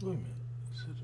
Wait a minute. Is it-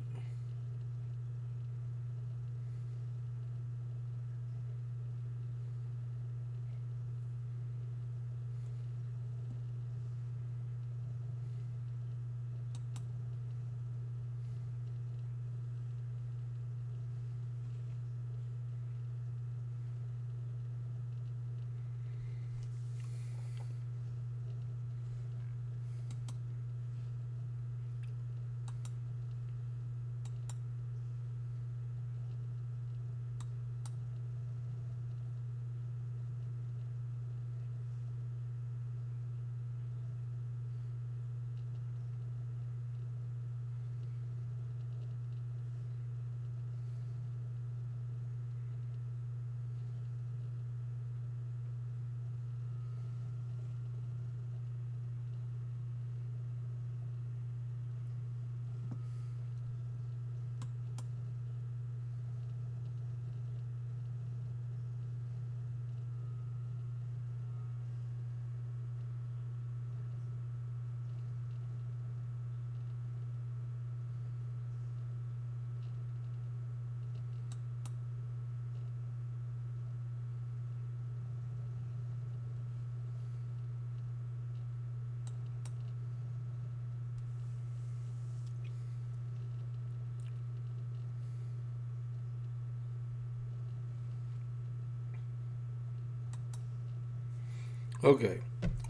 Okay.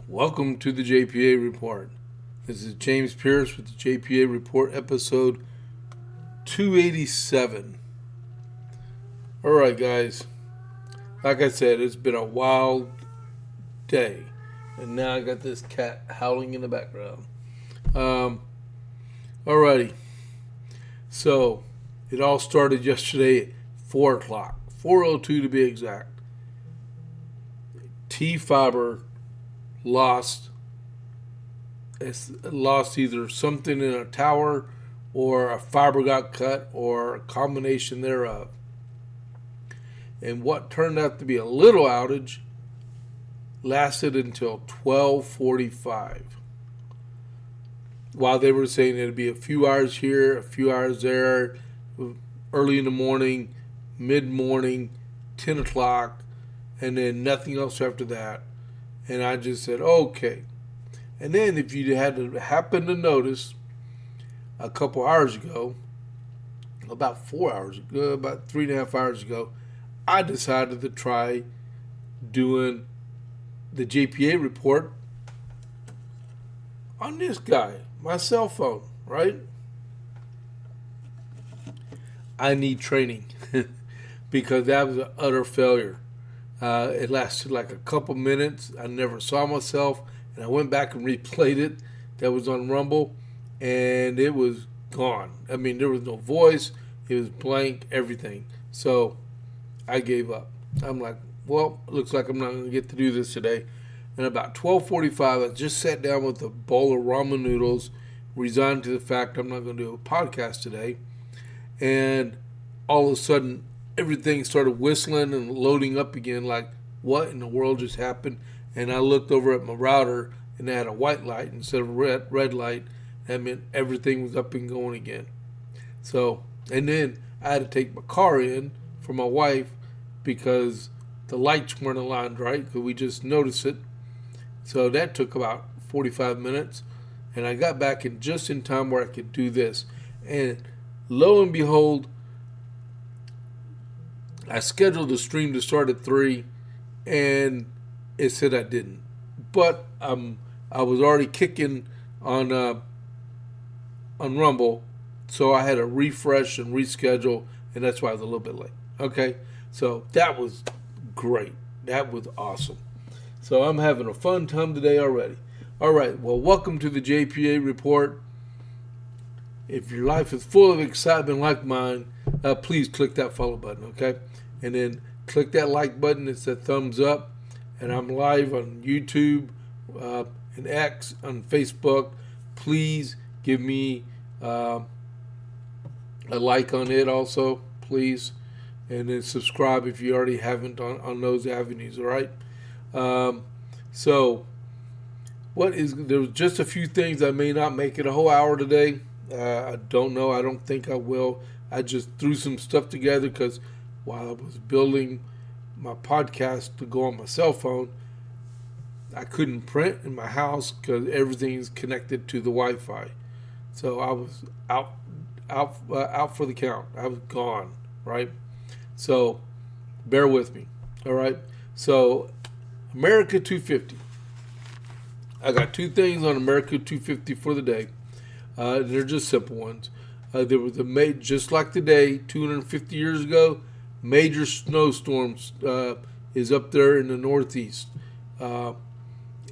Welcome to the JPA Report. This is James Pierce with the JPA Report, episode 287. All right, guys. Like I said, it's been a wild day, and now I got this cat howling in the background. Um, Alrighty. So it all started yesterday at 4 o'clock, 4:02 to be exact. T Fiber lost. It's lost either something in a tower, or a fiber got cut, or a combination thereof. And what turned out to be a little outage lasted until 12:45. While they were saying it'd be a few hours here, a few hours there, early in the morning, mid morning, 10 o'clock, and then nothing else after that. And I just said, okay. And then if you had to happen to notice, a couple hours ago, about 4 hours ago, about 3.5 hours ago, I decided to try doing the JPA report on this guy, my cell phone, right? I need training because that was an utter failure. It lasted like a couple minutes. I never saw myself, and I went back and replayed it. That was on Rumble, and it was gone. I mean, there was no voice. It was blank, everything. So I gave up. I'm like, well, looks like I'm not going to get to do this today. And about 12:45, I just sat down with a bowl of ramen noodles, resigned to the fact I'm not going to do a podcast today. And all of a sudden, everything started whistling and loading up again. Like, what in the world just happened? And I looked over at my router, and it had a white light instead of a red light. That meant everything was up and going again. So, and then I had to take my car in for my wife because the lights weren't aligned right, because we just noticed it. So that took about 45 minutes, and I got back in just in time where I could do this. And lo and behold, I scheduled the stream to start at 3, and it said I didn't. But I was already kicking on Rumble, so I had to refresh and reschedule, and that's why I was a little bit late. Okay, so that was great. That was awesome. So I'm having a fun time today already. All right, well, welcome to the JPA Report. If your life is full of excitement like mine, please click that follow button, okay? And then click that like button. It's a thumbs up. And I'm live on YouTube and X, on Facebook. Please give me a like on it also, please. And then subscribe if you already haven't on those avenues, all right? So, there was just a few things I may not make it a whole hour today. I don't know. I don't think I will. I just threw some stuff together because while I was building my podcast to go on my cell phone, I couldn't print in my house because everything's connected to the Wi-Fi. So I was out for the count. I was gone, right? So bear with me, all right? So America 250. I got two things on America 250 for the day. They're just simple ones. There was just like today, 250 years ago, major snowstorms is up there in the Northeast.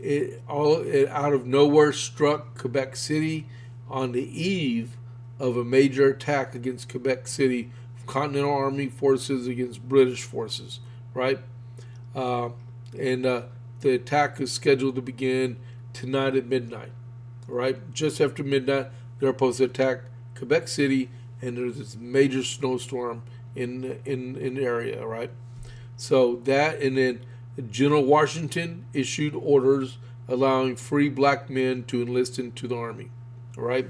It out of nowhere struck Quebec City on the eve of a major attack against Quebec City, Continental Army forces against British forces, right? And the attack is scheduled to begin tonight at midnight, right? Just after midnight, they're supposed to attack Quebec City, and there's this major snowstorm in the area, right? So that, and then General Washington issued orders allowing free black men to enlist into the army, all right?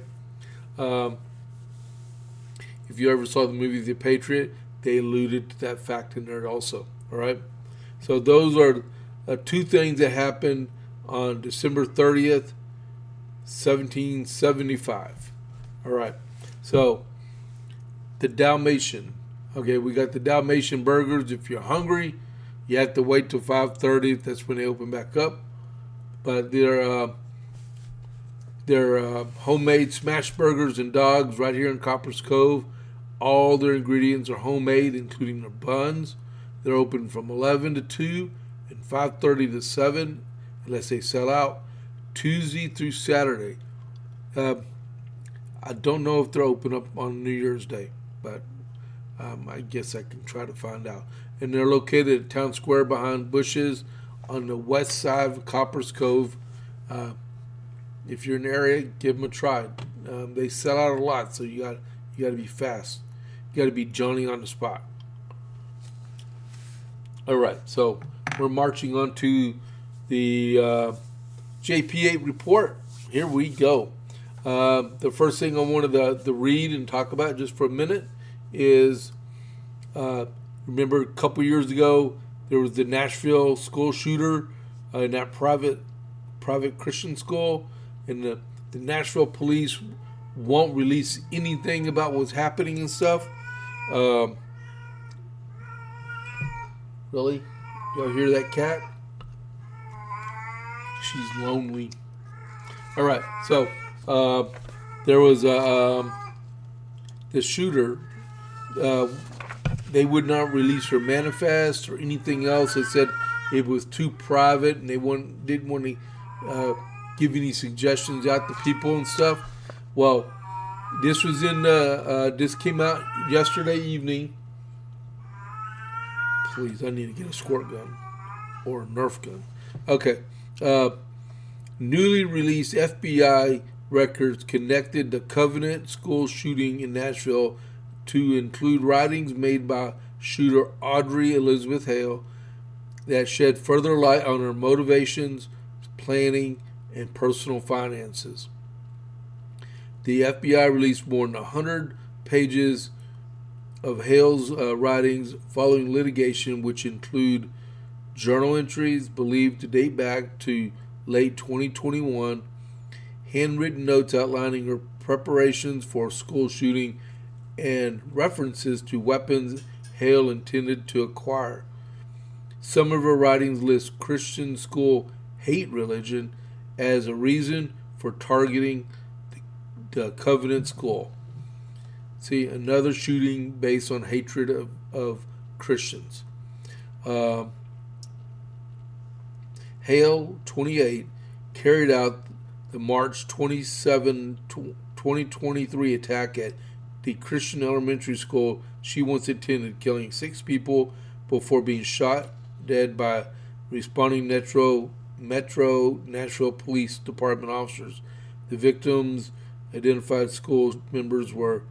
If you ever saw the movie The Patriot, they alluded to that fact in there also, all right? So those are two things that happened on December 30th, 1775. All right. So the Dalmatian. Okay, we got the Dalmatian burgers. If you're hungry, you have to wait till 5:30. That's when they open back up. But they're homemade smash burgers and dogs right here in Copper's Cove. All their ingredients are homemade, including their buns. They're open from 11 to 2 and 5:30 to 7, unless they sell out, Tuesday through Saturday. I don't know if they're open up on New Year's Day, but I guess I can try to find out. And they're located at Town Square behind Bushes on the west side of Copper's Cove. If you're in the area, give them a try. They sell out a lot, so you got to be fast. You got to be Johnny on the spot. All right, so we're marching on to the JP8 report. Here we go. The first thing I wanted to read and talk about just for a minute is, remember a couple years ago, there was the Nashville school shooter in that private Christian school, and the Nashville police won't release anything about what's happening and stuff. Really? Y'all hear that cat? She's lonely. All right, so there was the shooter. They would not release her manifest or anything else. They said it was too private, and they didn't want to give any suggestions out to people and stuff. Well, this was this came out yesterday evening. Please, I need to get a squirt gun or a Nerf gun. Okay. Newly released FBI records connected the Covenant school shooting in Nashville to include writings made by shooter Audrey Elizabeth Hale that shed further light on her motivations, planning, and personal finances. The FBI released more than 100 pages of Hale's writings following litigation, which include journal entries believed to date back to late 2021, handwritten notes outlining her preparations for a school shooting, and references to weapons Hale intended to acquire. Some of her writings list Christian school hate religion as a reason for targeting the Covenant school. See, another shooting based on hatred of Christians. Hale, 28, carried out the March 27, 2023 attack at the Christian elementary school she once attended, killing 6 people before being shot dead by responding Metro Nashville Police Department officers. The victims, identified school members, were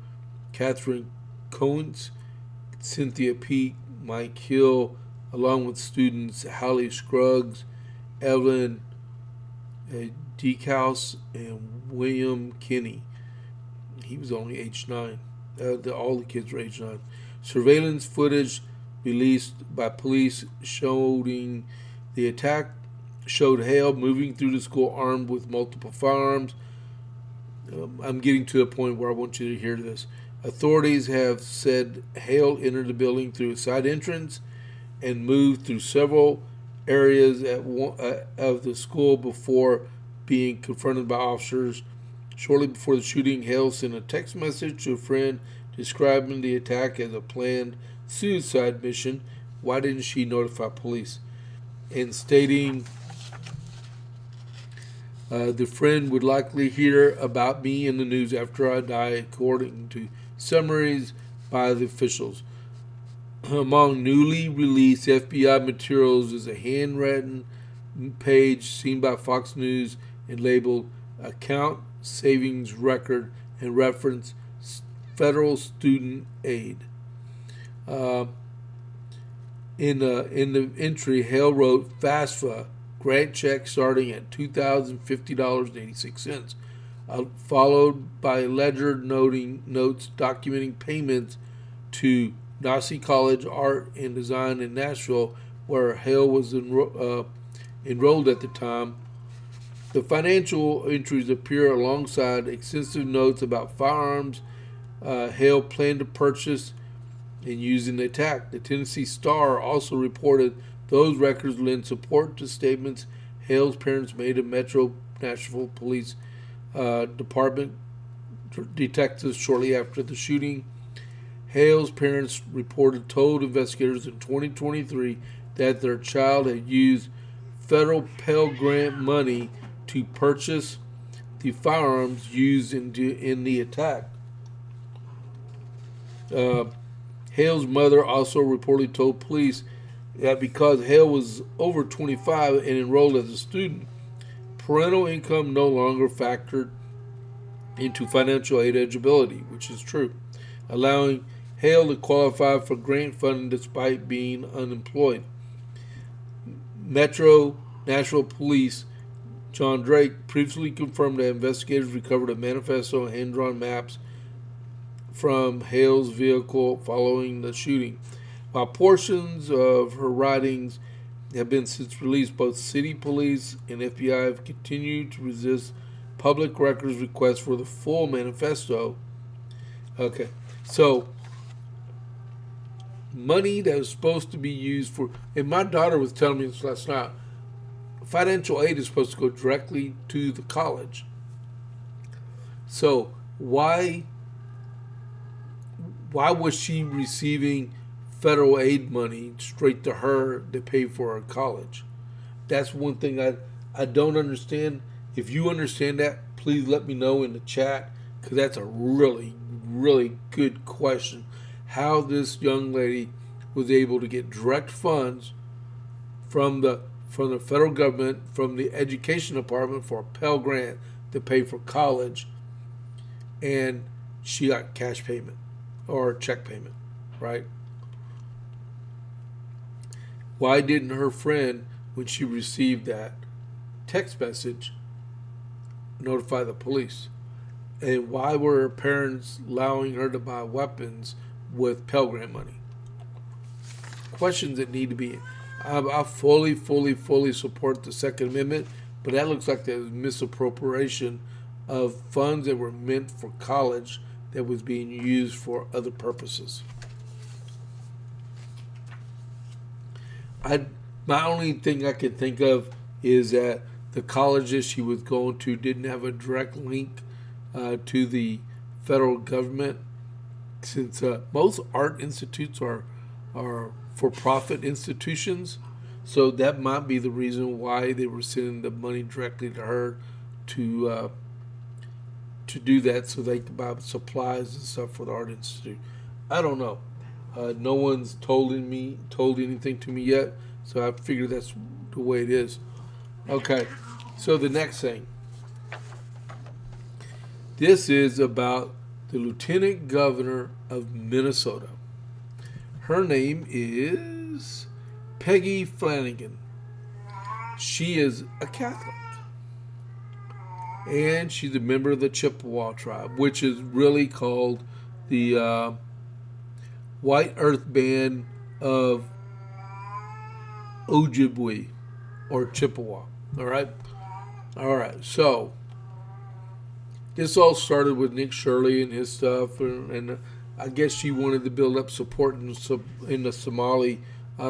Catherine Coens, Cynthia Peak, Mike Hill, along with students Hallie Scruggs, Evelyn Deekhouse, and William Kinney. he was only age 9. All the kids were age 9. Surveillance footage released by police showing the attack showed Hale moving through the school armed with multiple firearms. I'm getting to a point where I want you to hear this. Authorities have said Hale entered the building through a side entrance and moved through several areas of the school before being confronted by officers. Shortly before the shooting, Hale sent a text message to a friend describing the attack as a planned suicide mission. Why didn't she notify police? And stating, the friend would likely hear about me in the news after I die, according to summaries by the officials. Among newly released FBI materials is a handwritten page seen by Fox News and labeled Account Savings Record and reference Federal Student Aid. In the entry, Hale wrote FAFSA grant check starting at $2,050.86, followed by a ledger notes documenting payments to Nassau College Art and Design in Nashville, where Hale was enrolled at the time. The financial entries appear alongside extensive notes about firearms Hale planned to purchase and use in the attack. The Tennessee Star also reported those records lend support to statements Hale's parents made to Metro Nashville Police Department detectives shortly after the shooting. Hale's parents told investigators in 2023 that their child had used federal Pell Grant money to purchase the firearms used in the attack. Hale's mother also reportedly told police that because Hale was over 25 and enrolled as a student, parental income no longer factored into financial aid eligibility, which is true, allowing Hale to qualify for grant funding despite being unemployed. Metro Nashville Police John Drake previously confirmed that investigators recovered a manifesto and hand-drawn maps from Hale's vehicle following the shooting. While portions of her writings have been since released, both city police and FBI have continued to resist public records requests for the full manifesto. Okay, so money that was supposed to be used for, and my daughter was telling me this last night, financial aid is supposed to go directly to the college. So why was she receiving federal aid money straight to her to pay for her college? That's one thing I don't understand. If you understand that, please let me know in the chat, because that's a really, really good question. How this young lady was able to get direct funds from the federal government, from the education department for a Pell Grant to pay for college, and she got cash payment or check payment, right? Why didn't her friend, when she received that text message, notify the police? And why were her parents allowing her to buy weapons with Pell Grant money? Questions that need to be. I fully support the Second Amendment, but that looks like there's misappropriation of funds that were meant for college that was being used for other purposes. My only thing I can think of is that the colleges she was going to didn't have a direct link to the federal government, since most art institutes are for-profit institutions. So that might be the reason why they were sending the money directly to her to do that, so they could buy supplies and stuff for the art institute. I don't know. No one's told anything to me yet, so I figure that's the way it is. Okay, so the next thing. This is about the Lieutenant Governor of Minnesota. Her name is Peggy Flanagan. She is a Catholic. and she's a member of the Chippewa tribe, which is really called the White Earth Band of Ojibwe or Chippewa. All right. All right. So this all started with Nick Shirley and his stuff, and I guess she wanted to build up support in the Somali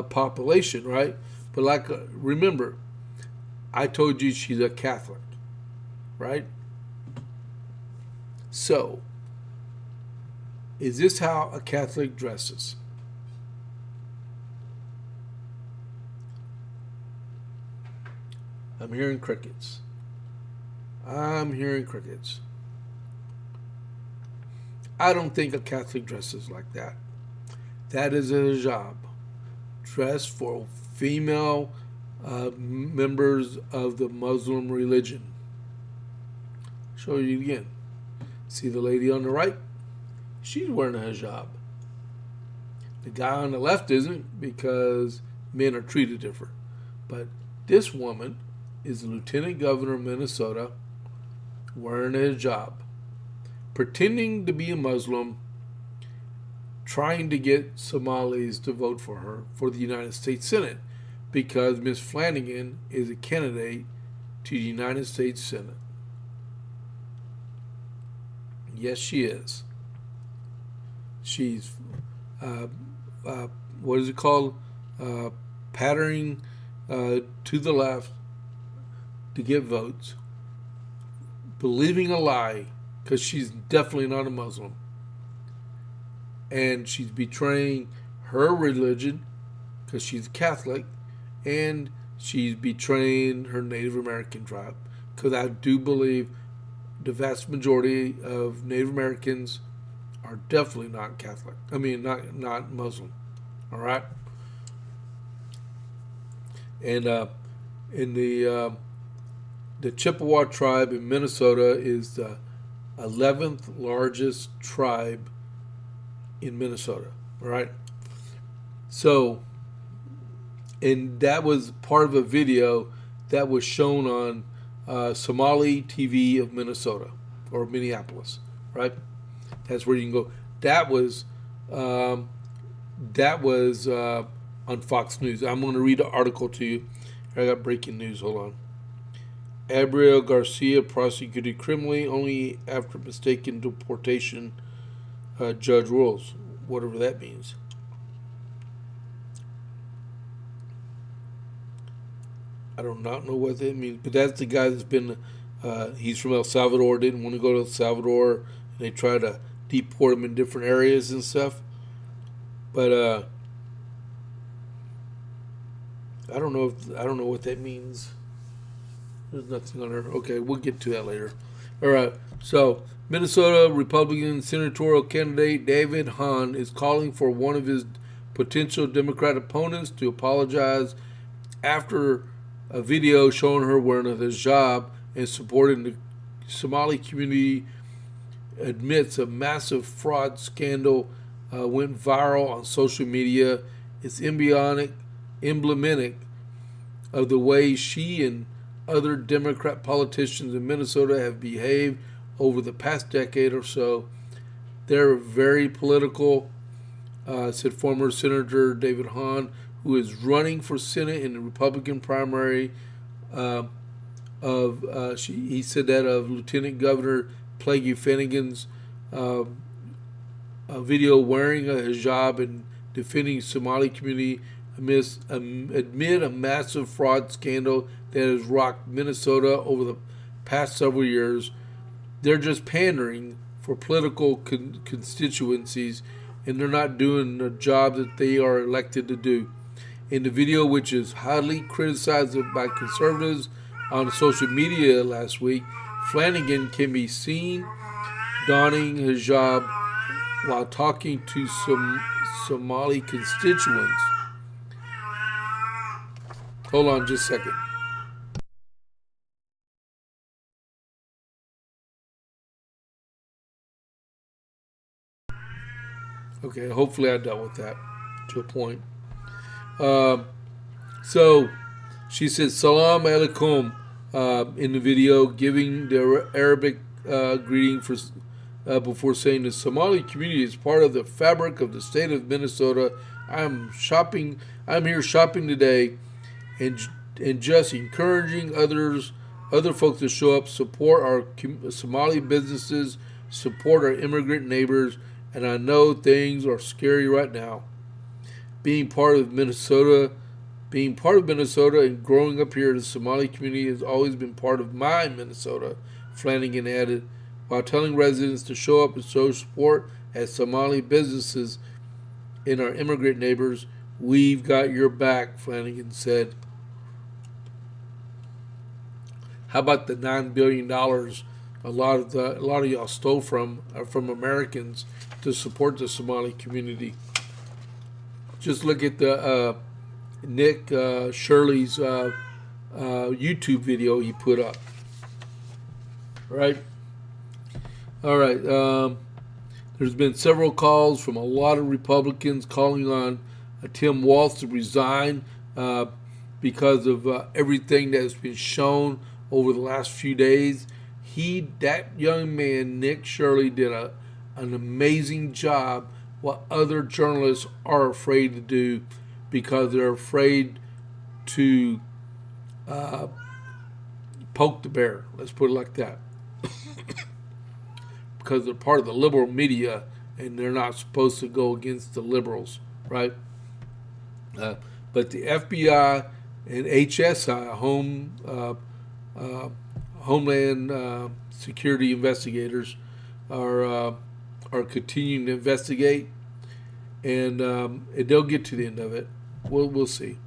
population, right? But remember, I told you she's a Catholic, right? So, is this how a Catholic dresses? I'm hearing crickets. I'm hearing crickets. I don't think a Catholic dresses like that. That is a hijab. Dress for female members of the Muslim religion. Show you again. See the lady on the right? She's wearing a hijab. The guy on the left isn't, because men are treated different. But this woman is the lieutenant governor of Minnesota wearing a hijab, pretending to be a Muslim, trying to get Somalis to vote for her for the United States Senate, because Miss Flanagan is a candidate to the United States Senate. Yes, she is. She's, what is it called? Patterning to the left to get votes, believing a lie, because she's definitely not a Muslim. And she's betraying her religion, because she's Catholic, and she's betraying her Native American tribe, because I do believe the vast majority of Native Americans are definitely not Catholic. I mean, not Muslim. All right. And in the Chippewa tribe in Minnesota is the 11th largest tribe in Minnesota. All right. So, and that was part of a video that was shown on Somali TV of Minnesota or Minneapolis, right? That's where you can go. That was on Fox News. I'm going to read the article to you. I got breaking news. Hold on. Abriel Garcia prosecuted criminally only after mistaken deportation. Judge rules, whatever that means. I do not know what that means, but that's the guy that's been. He's from El Salvador. Didn't want to go to El Salvador, and they tried to deport him in different areas and stuff. But I don't know what that means. There's nothing on there. Okay, we'll get to that later. All right. So Minnesota Republican senatorial candidate David Hahn is calling for one of his potential Democrat opponents to apologize after a video showing her wearing a hijab and supporting the Somali community admits a massive fraud scandal went viral on social media. It's emblematic of the way she and other Democrat politicians in Minnesota have behaved over the past decade or so. They're very political, said former Senator David Hahn, who is running for Senate in the Republican primary he said that of Lieutenant Governor Peggy Flanagan's video wearing a hijab and defending Somali community amid a massive fraud scandal that has rocked Minnesota over the past several years. They're just pandering for political constituencies, and they're not doing the job that they are elected to do. In the video, which is highly criticized by conservatives on social media last week, Flanagan can be seen donning hijab while talking to some Somali constituents. Hold on just a second. Okay, hopefully I dealt with that to a point. So she said, Salam alaikum. in the video, giving the Arabic greeting for before saying the Somali community is part of the fabric of the state of Minnesota. I'm shopping. I'm here shopping today, and just encouraging other folks to show up, support our Somali businesses, support our immigrant neighbors. And I know things are scary right now. Being part of Minnesota, and growing up here, the Somali community has always been part of my Minnesota, Flanagan added, while telling residents to show up and show support as Somali businesses and our immigrant neighbors. We've got your back, Flanagan said. How about the $9 billion a lot of y'all stole from Americans to support the Somali community? Just look at the Nick Shirley's YouTube video he put up. Right? All right. There's been several calls from a lot of Republicans calling on Tim Walz to resign because of everything that's been shown over the last few days. That young man, Nick Shirley, did an amazing job. What other journalists are afraid to do because they're afraid to poke the bear. Let's put it like that. Because they're part of the liberal media and they're not supposed to go against the liberals, right? But the FBI and HSI, Homeland Security investigators, are continuing to investigate, and they'll get to the end of it. We'll see.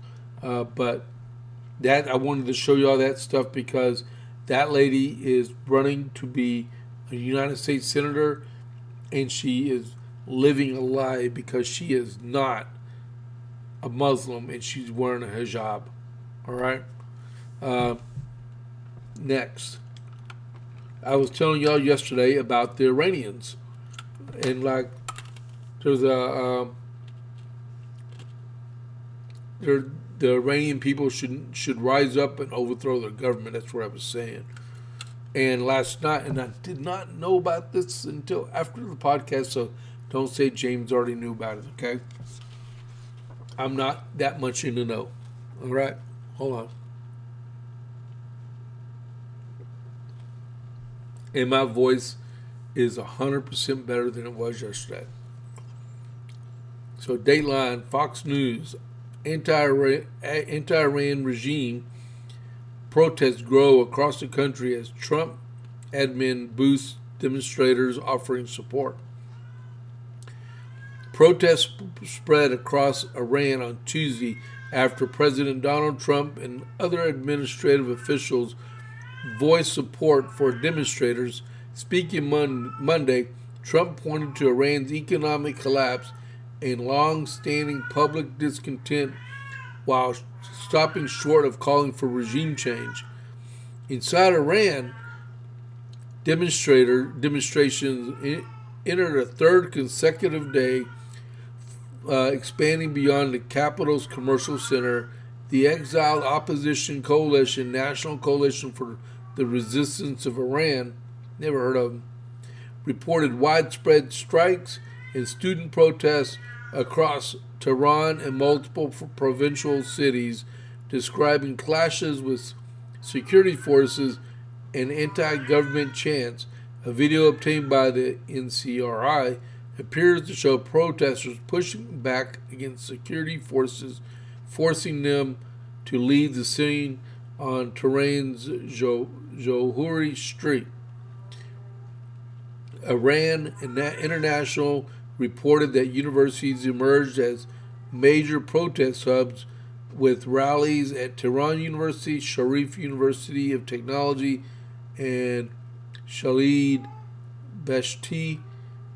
But that I wanted to show you all that stuff because that lady is running to be a United States senator, and she is living a lie because she is not a Muslim and she's wearing a hijab. All right. Next, I was telling y'all yesterday about the Iranians, and like there's the Iranian people should rise up and overthrow their government. That's what I was saying. And last night, and I did not know about this until after the podcast, so don't say James already knew about it, okay? I'm not that much in the know. All right? Hold on. And my voice is 100% better than it was yesterday. So Dateline, Fox News, anti-Iran regime protests grow across the country as Trump admin boosts demonstrators offering support. Protests spread across Iran on Tuesday after President Donald Trump and other administrative officials voiced support for demonstrators. Speaking Monday, Trump pointed to Iran's economic collapse and long-standing public discontent while stopping short of calling for regime change. Inside Iran, demonstrations entered a third consecutive day, expanding beyond the capital's commercial center. The exiled opposition coalition, National Coalition for the Resistance of Iran, never heard of them, reported widespread strikes and student protests across Tehran and multiple provincial cities, describing clashes with security forces and anti-government chants. A video obtained by the NCRI appears to show protesters pushing back against security forces, forcing them to leave the scene on Tehran's Johuri Street. Iran International reported that universities emerged as major protest hubs with rallies at Tehran University, Sharif University of Technology, and Khalid Beheshti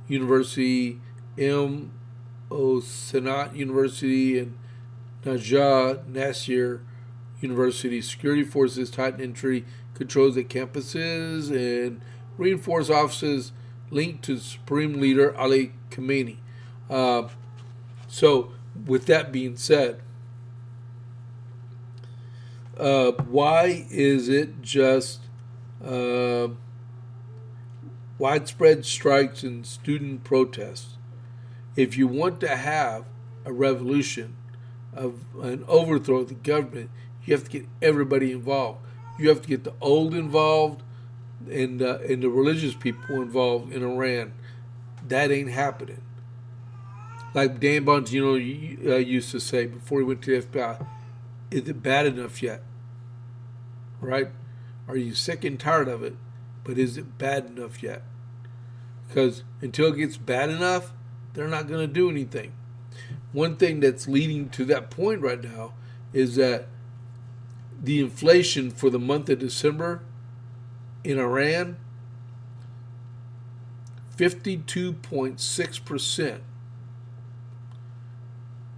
University, O Sanat University, and Najah Nasir University. Security forces tighten entry controls at campuses and reinforce offices linked to Supreme Leader Ali Khamenei. So, with that being said, Why is it just uh, widespread strikes and student protests? If you want to have a revolution, of an overthrow of the government, you have to get everybody involved. You have to get the old involved and the religious people involved in Iran. That ain't happening. Like Dan Bongino used to say before he went to the FBI, is it bad enough yet? Right? Are you sick and tired of it? But is it bad enough yet? Because until it gets bad enough, they're not going to do anything. One thing that's leading to that point right now is that the inflation for the month of December in Iran, 52.6%.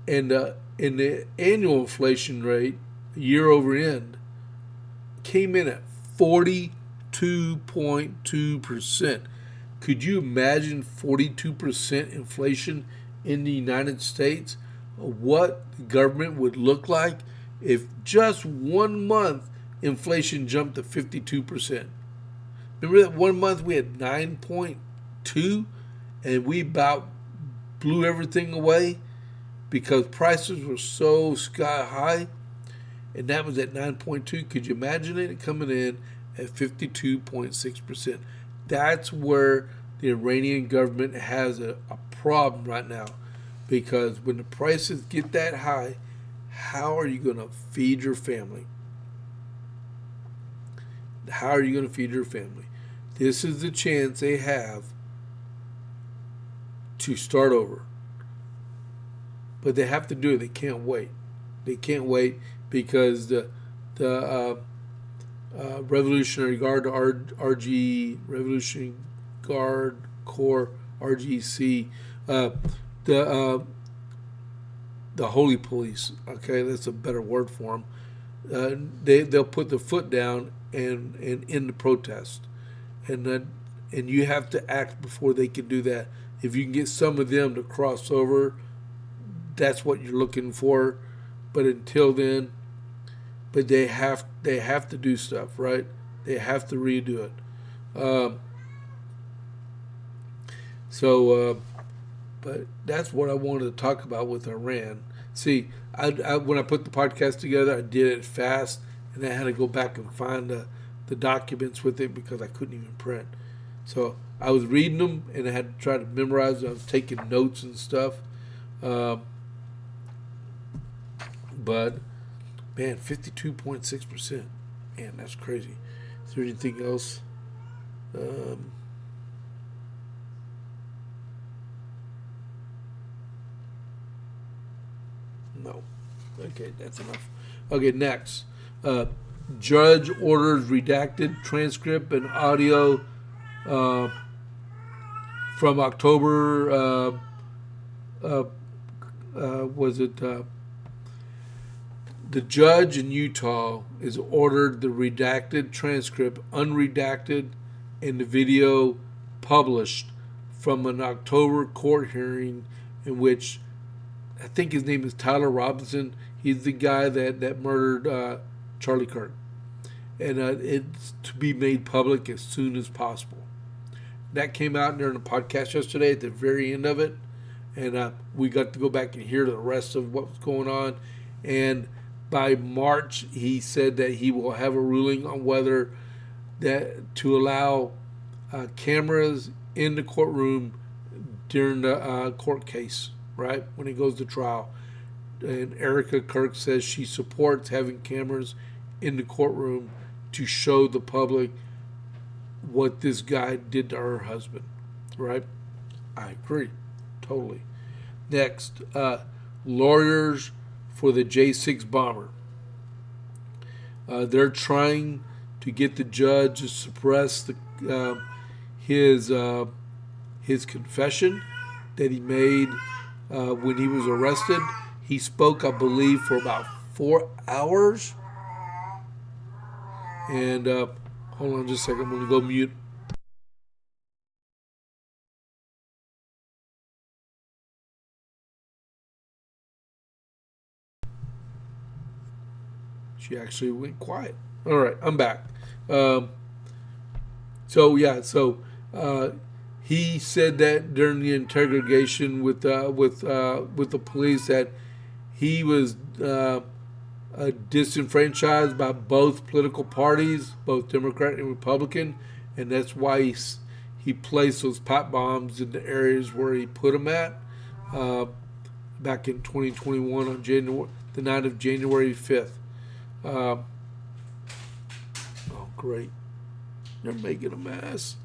And in the annual inflation rate, year over end, came in at 42.2%. Could you imagine 42% inflation in the United States? What the government would look like if just 1 month inflation jumped to 52%. Remember that 1 month we had 9.2 and we about blew everything away because prices were so sky high, and that was at 9.2. Could you imagine it coming in at 52.6%? That's where the Iranian government has a problem right now, because when the prices get that high, how are you going to feed your family? How are you going to feed your family? This is the chance they have to start over. But they have to do it. They can't wait. They can't wait because the Revolutionary Guard, Revolutionary Guard Corps, RGC, the Holy Police. Okay, that's a better word for them. They'll put their foot down and end the protest, and you have to act before they can do that. If you can get some of them to cross over, that's what you're looking for. But until then, but they have to do stuff, right? They have to redo it. But that's what I wanted to talk about with Iran. See, when I put the podcast together, I did it fast, and I had to go back and find the documents with it because I couldn't even print. So I was reading them, and I had to try to memorize them. I was taking notes and stuff. But man, 52.6%. Man, that's crazy. Is there anything else? No. Okay, that's enough. Okay, next. Judge orders redacted transcript and audio from October. Was it? The judge in Utah is ordered the redacted transcript, unredacted, and the video published from an October court hearing in which I think his name is Tyler Robinson. He's the guy that murdered Charlie Kirk. And it's to be made public as soon as possible. That came out during the podcast yesterday at the very end of it. And we got to go back and hear the rest of what was going on. And by March, he said that he will have a ruling on whether that to allow cameras in the courtroom during the court case, right, when it goes to trial. And Erica Kirk says she supports having cameras in the courtroom to show the public what this guy did to her husband, right? I agree, totally. Next, lawyers for the J6 bomber. They're trying to get the judge to suppress his confession that he made when he was arrested. He spoke, I believe, for about 4 hours. And hold on just a second. I'm going to go mute. She actually went quiet. All right, I'm back. Um, so he said that during the interrogation with the police that he was disenfranchised by both political parties, both Democrat and Republican, and that's why he placed those pipe bombs in the areas where he put them at uh, back in 2021 on the night of January 5th. Uh, oh, great. They're making a mess.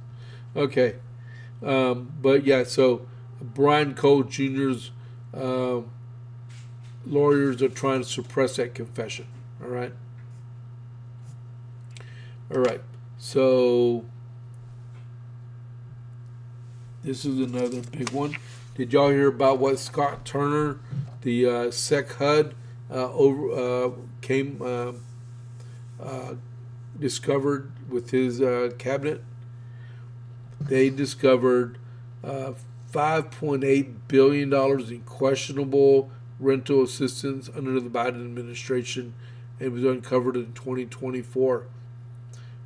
Okay. But yeah, so Brian Cole Jr.'s lawyers are trying to suppress that confession. All right. All right. So this is another big one. Did y'all hear about what Scott Turner, the Sec HUD, discovered with his cabinet? They discovered $5.8 billion in questionable rental assistance under the Biden administration. It was uncovered in 2024.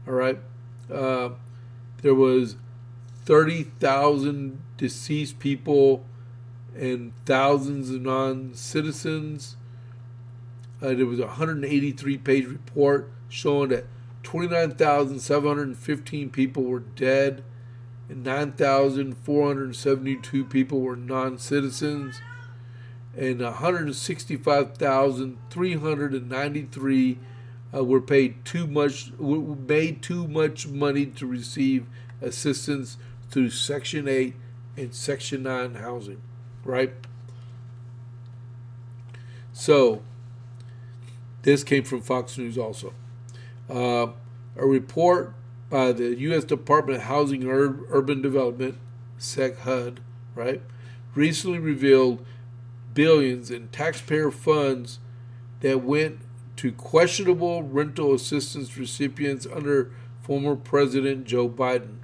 All right. There was 30,000 deceased people and thousands of non-citizens. There was a 183-page report showing that 29,715 people were dead and 9,472 people were non-citizens, and 165,393 were made too much money to receive assistance through Section 8 and Section 9 housing, right? So this came from Fox News also. A report by the U.S. Department of Housing and Urban Development, Sec HUD, right, recently revealed billions in taxpayer funds that went to questionable rental assistance recipients under former President Joe Biden.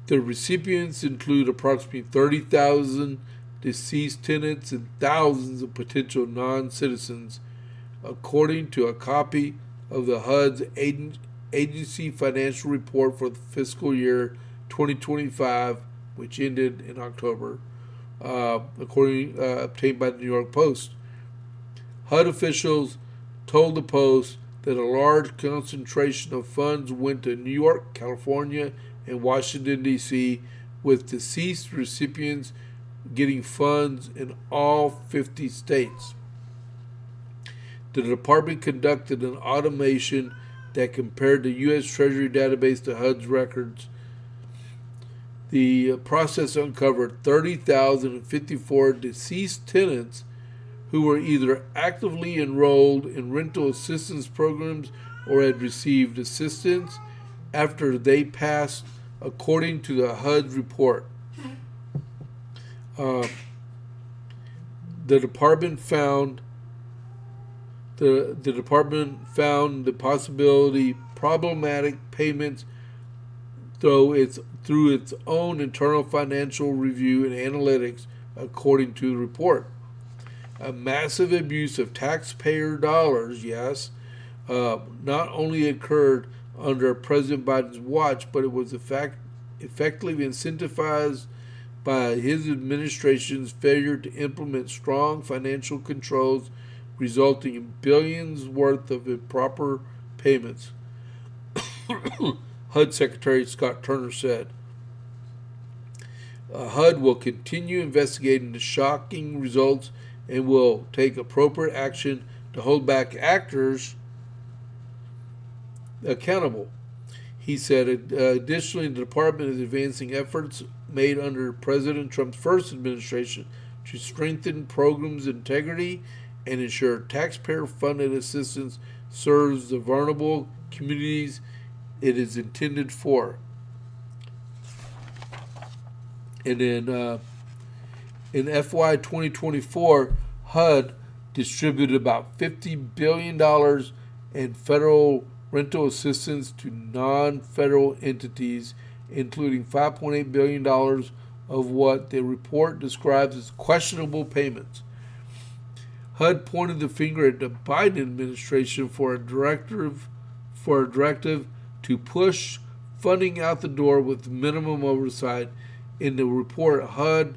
The recipients include approximately 30,000 deceased tenants and thousands of potential non-citizens, according to a copy of the HUD's agency financial report for the fiscal year 2025, which ended in October, obtained by the New York Post. HUD officials told the Post that a large concentration of funds went to New York, California, and Washington, D.C., with deceased recipients getting funds in all 50 states. The department conducted an automation that compared the U.S. Treasury database to HUD's records. The process uncovered 30,054 deceased tenants who were either actively enrolled in rental assistance programs or had received assistance after they passed, according to the HUD report. The department found the possibility problematic payments through its own internal financial review and analytics, according to the report. A massive abuse of taxpayer dollars, yes, not only occurred under President Biden's watch, but it was effectively incentivized by his administration's failure to implement strong financial controls, resulting in billions worth of improper payments, HUD Secretary Scott Turner said. HUD will continue investigating the shocking results and will take appropriate action to hold back actors accountable. He said, additionally, the department is advancing efforts made under President Trump's first administration to strengthen programs' integrity and ensure taxpayer-funded assistance serves the vulnerable communities it is intended for. And then in FY 2024, HUD distributed about $50 billion in federal rental assistance to non-federal entities, including $5.8 billion of what the report describes as questionable payments. HUD pointed the finger at the Biden administration for a directive to push funding out the door with minimum oversight. In the report, HUD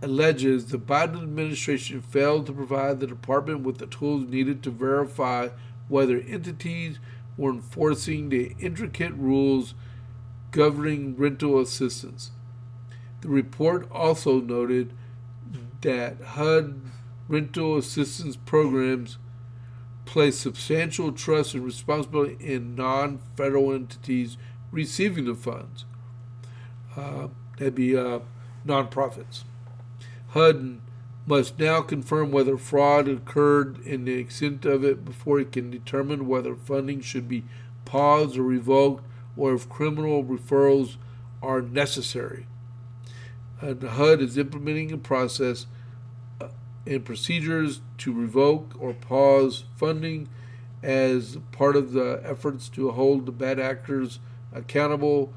alleges the Biden administration failed to provide the department with the tools needed to verify whether entities were enforcing the intricate rules governing rental assistance. The report also noted that HUD rental assistance programs place substantial trust and responsibility in non-federal entities receiving the funds. That'd be nonprofits. HUD must now confirm whether fraud occurred and the extent of it before it can determine whether funding should be paused or revoked or if criminal referrals are necessary. The HUD is implementing a process and procedures to revoke or pause funding as part of the efforts to hold the bad actors accountable,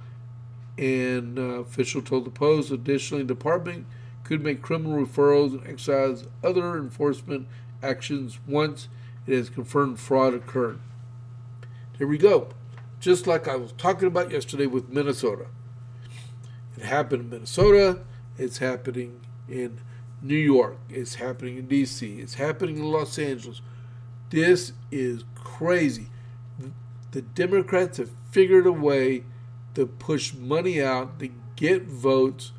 and official told the Post. Additionally, the department could make criminal referrals and exercise other enforcement actions once it has confirmed fraud occurred. There we go. Just like I was talking about yesterday with Minnesota. It happened in Minnesota. It's happening in New York. It's happening in D.C. It's happening in Los Angeles. This is crazy. The Democrats have figured a way to push money out, to get votes,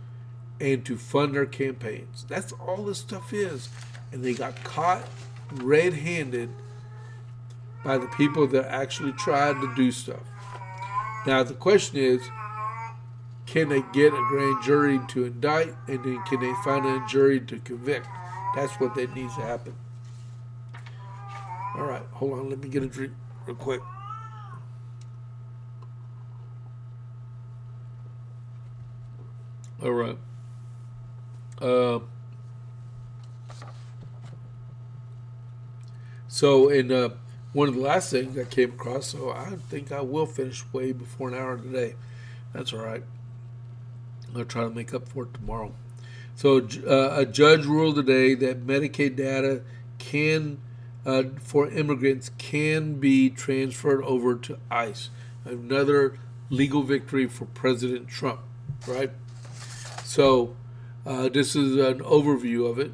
and to fund their campaigns. That's all this stuff is. And they got caught red-handed by the people that actually tried to do stuff. Now the question is, can they get a grand jury to indict, and then can they find a jury to convict? That's what that needs to happen. All right, hold on. Let me get a drink real quick. All right. So, in one of the last things I came across, so I think I will finish way before an hour today. That's all right. I'll try to make up for it tomorrow. So a judge ruled today that Medicaid data for immigrants can be transferred over to ICE. Another legal victory for President Trump, right? So this is an overview of it.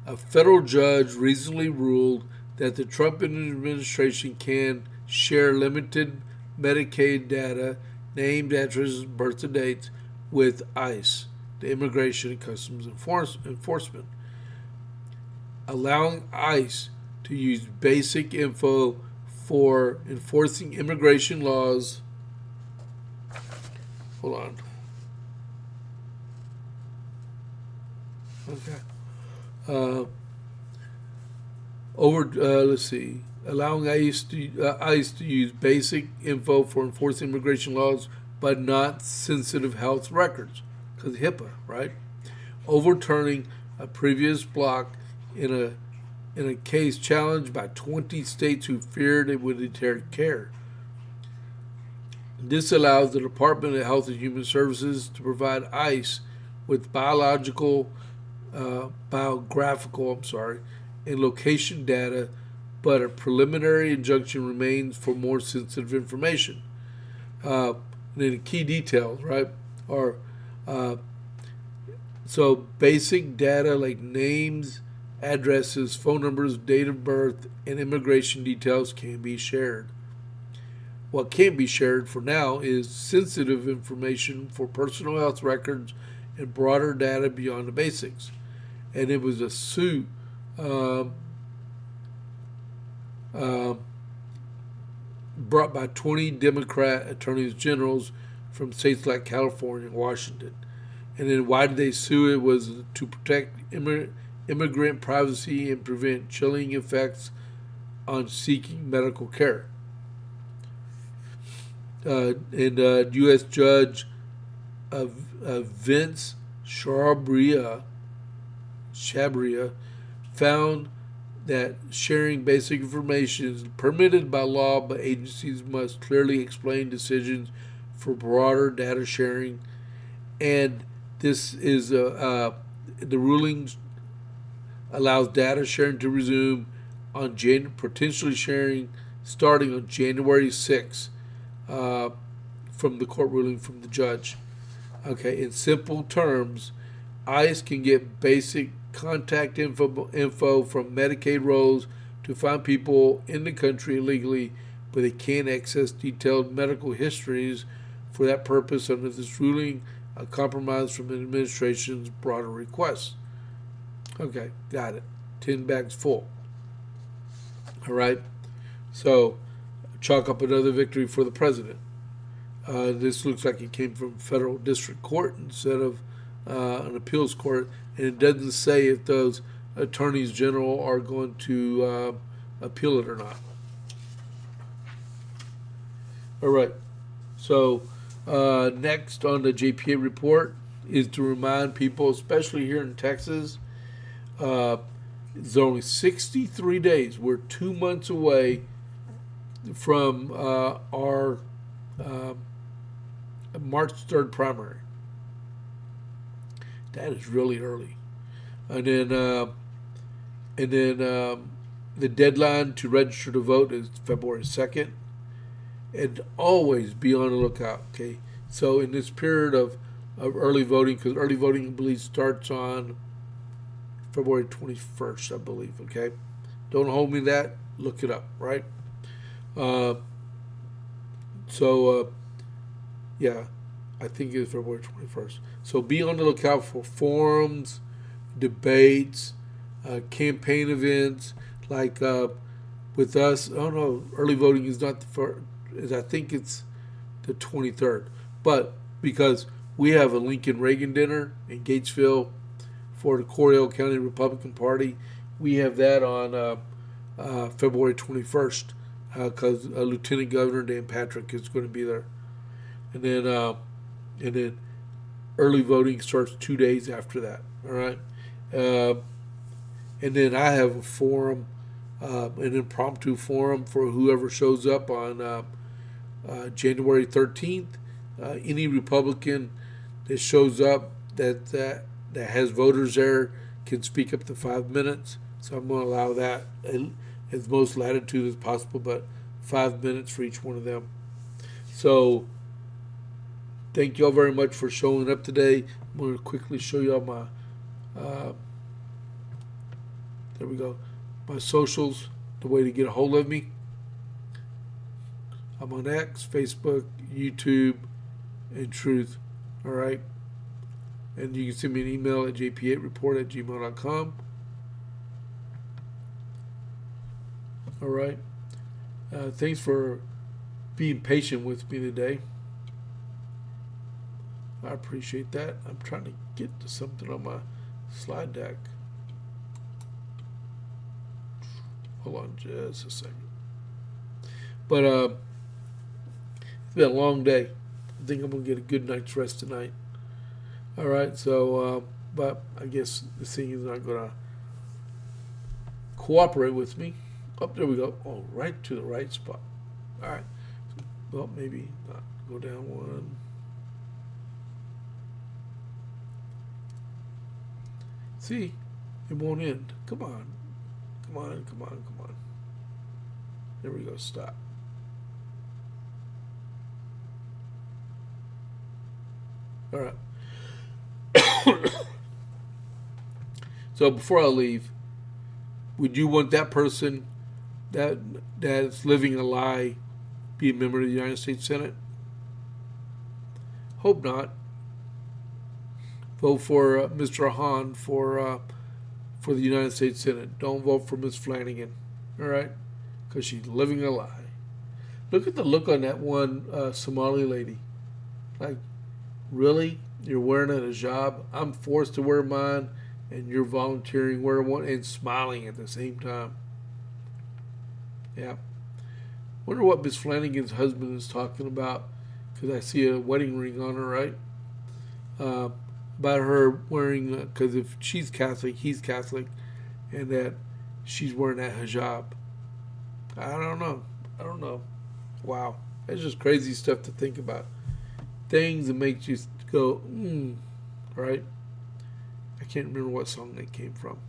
A federal judge recently ruled that the Trump administration can share limited Medicaid data, named addresses, birth dates, with ICE, the Immigration and Customs Enforcement, allowing ICE to use basic info for enforcing immigration laws. Hold on. Okay. Let's see. Allowing ICE to use basic info for enforcing immigration laws, but not sensitive health records, because HIPAA, right? Overturning a previous block in a case challenged by 20 states who feared it would deter care. This allows the Department of Health and Human Services to provide ICE with biographical, and location data, but a preliminary injunction remains for more sensitive information. And then the key details, right, are so basic data like names, addresses, phone numbers, date of birth, and immigration details can be shared. What can't be shared for now is sensitive information for personal health records and broader data beyond the basics. And it was a suit brought by 20 Democrat attorneys generals from states like California and Washington. And then why did they sue? It was to protect immigrant privacy and prevent chilling effects on seeking medical care. U.S. Judge Vince Shabria found that sharing basic information is permitted by law, but agencies must clearly explain decisions for broader data sharing. And this is the rulings allows data sharing to resume on potentially sharing starting on January 6th from the court ruling from the judge. Okay, in simple terms, ICE can get basic contact info from Medicaid rolls to find people in the country illegally, but they can't access detailed medical histories for that purpose under this ruling, a compromise from the administration's broader request. Okay, got it. 10 bags full. All right. So, chalk up another victory for the president. This looks like it came from federal district court instead of an appeals court, and it doesn't say if those attorneys general are going to appeal it or not. All right. So next on the JP8 report is to remind people, especially here in Texas, it's only 63 days. We're 2 months away from our March 3rd primary. That is really early. And then the deadline to register to vote is February 2nd. And always be on the lookout, okay? So in this period of early voting, because early voting, I believe, starts on February 21st, I believe, okay? Don't hold me to that. Look it up, right? Yeah, I think it's February 21st. So be on the lookout for forums, debates, campaign events, like with us. Oh no, early voting is not the first. I think it's the 23rd. But because we have a Lincoln Reagan dinner in Gatesville for the Coriel County Republican Party, we have that on February 21st because Lieutenant Governor Dan Patrick is going to be there. And then early voting starts 2 days after that. All right. And then I have a forum, an impromptu forum for whoever shows up on January 13th. Any Republican that shows up that has voters there can speak up to 5 minutes. So I'm going to allow that as most latitude as possible, but 5 minutes for each one of them. So thank you all very much for showing up today. I'm going to quickly show you all my, there we go, my socials, the way to get a hold of me. I'm on X, Facebook, YouTube, and Truth. All right. And you can send me an email at jp8report@gmail.com. All right. Thanks for being patient with me today. I appreciate that. I'm trying to get to something on my slide deck. Hold on just a second. But it's been a long day. I think I'm going to get a good night's rest tonight. All right, so, but I guess the thing is not going to cooperate with me. Oh, there we go. Oh, right to the right spot. All right. Well, maybe not. Go down one. See, it won't end. Come on. Come on, come on, come on. There we go. Stop. All right. So before I leave, would you want that person that's living a lie be a member of the United States Senate? Hope not. Vote for Mr. Hahn for the United States Senate. Don't vote for Ms. Flanagan. All right? Because she's living a lie. Look at the look on that one Somali lady. Like, really? You're wearing a hijab? I'm forced to wear mine, and you're volunteering wear one and smiling at the same time. Yeah. Wonder what Miss Flanagan's husband is talking about, because I see a wedding ring on her, right? About her wearing, because if she's Catholic, he's Catholic, and that she's wearing that hijab. I don't know. Wow. That's just crazy stuff to think about. Things that make you go, right? I can't remember what song that came from.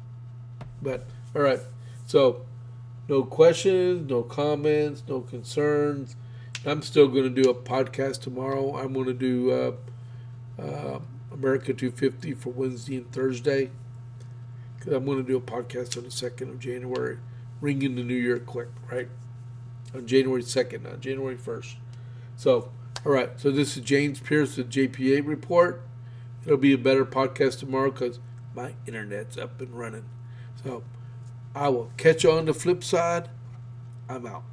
But all right, so no questions, no comments, no concerns. I'm still going to do a podcast tomorrow. I'm going to do America 250 for Wednesday and Thursday. Because I'm going to do a podcast on the 2nd of January, ringing the new year quick, right? On January 2nd, not January 1st. So, all right. So this is James Pierce with JP8 Report. It'll be a better podcast tomorrow because my internet's up and running. So I will catch you on the flip side. I'm out.